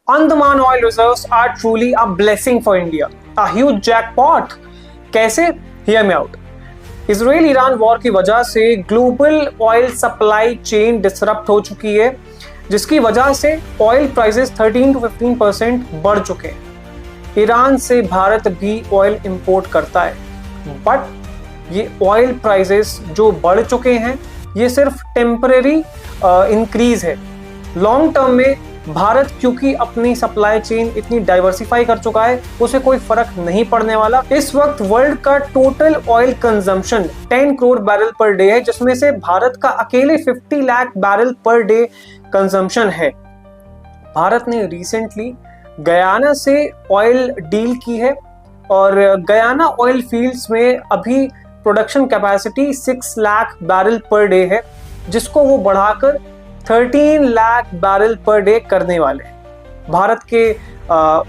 Andaman oil reserves are truly a blessing for India. A huge jackpot. कैसे? Hear me out. Israel Iran war की वजह से global oil supply chain disrupt हो चुकी है, जिसकी वजह से ऑयल प्राइसेस 13 to 15% बढ़ चुके हैं। ईरान से भारत भी ऑयल इंपोर्ट करता है, बट ये ऑयल प्राइसेस जो बढ़ चुके हैं ये सिर्फ टेम्परेरी इंक्रीज है। लॉन्ग टर्म में भारत क्योंकि अपनी सप्लाई चेन इतनी डाइवर्सिफाई कर चुका है, उसे कोई फर्क नहीं पड़ने वाला। इस वक्त वर्ल्ड का total oil consumption 10 crore barrel per day है, जिसमें से भारत का अकेले 50 lakh barrel per day consumption है। भारत ने रिसेंटली गयाना से ऑयल डील की है और गयाना ऑयल फील्ड्स में अभी production capacity 6 lakh barrel per day है, जिसको वो बढ़ाकर 13 लाख बैरल पर डे करने वाले हैं। भारत के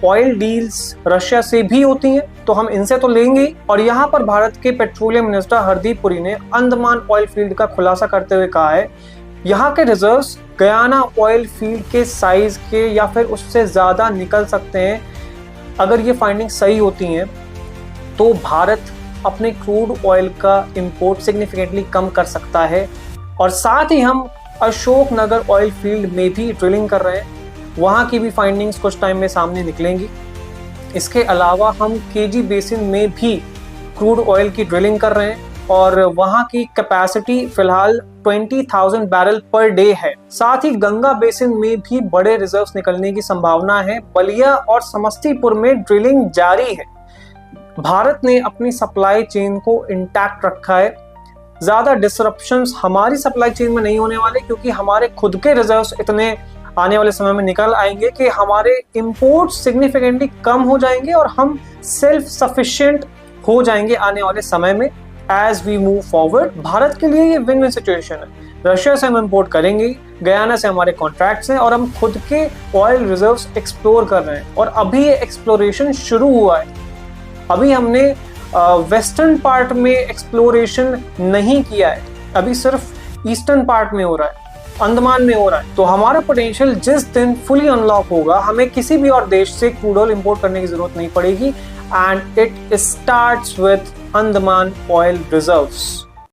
ऑयल डील्स रशिया से भी होती हैं, तो हम इनसे तो लेंगे ही। और यहाँ पर भारत के पेट्रोलियम मिनिस्टर हरदीप पुरी ने अंडमान ऑयल फील्ड का खुलासा करते हुए कहा है, यहाँ के रिजर्व्स गयाना ऑयल फील्ड के साइज के या फिर उससे ज़्यादा निकल सकते हैं। अगर ये फाइंडिंग सही होती हैं तो भारत अपने क्रूड ऑयल का इंपोर्ट सिग्निफिकेंटली कम कर सकता है। और साथ ही हम अशोकनगर ऑयल फील्ड में भी ड्रिलिंग कर रहे हैं, वहाँ की भी फाइंडिंग्स कुछ टाइम में सामने निकलेंगी। इसके अलावा हम केजी बेसिन में भी क्रूड ऑयल की ड्रिलिंग कर रहे हैं और वहाँ की कैपेसिटी फिलहाल 20,000 बैरल पर डे है। साथ ही गंगा बेसिन में भी बड़े रिजर्व्स निकलने की संभावना है। बलिया और समस्तीपुर में ड्रिलिंग जारी है। भारत ने अपनी सप्लाई चेन को इंटैक्ट रखा है। ज्यादा डिसरप्शंस हमारी सप्लाई चेन में नहीं होने वाले, क्योंकि हमारे खुद के रिजर्व्स इतने आने वाले समय में निकल आएंगे कि हमारे इंपोर्ट सिग्निफिकेंटली कम हो जाएंगे और हम सेल्फ सफिशिएंट हो जाएंगे आने वाले समय में। As we move forward, Bharat के लिए ये विन विन सिचुएशन है। रशिया से हम इंपोर्ट करेंगे, गयाना से हमारे कॉन्ट्रैक्ट्स हैं और हम खुद के ऑयल रिजर्व्स एक्सप्लोर कर रहे हैं। और अभी ये एक्सप्लोरेशन शुरू हुआ है। अभी हमने वेस्टर्न पार्ट में एक्सप्लोरेशन नहीं किया है, अभी सिर्फ ईस्टर्न पार्ट में हो रहा है, अंडमान में हो रहा है। तो हमारा पोटेंशियल जिस दिन फुली अनलॉक होगा, हमें किसी भी और देश से क्रूड ऑयल इंपोर्ट करने की जरूरत नहीं पड़ेगी। And it starts with Andaman oil reserves.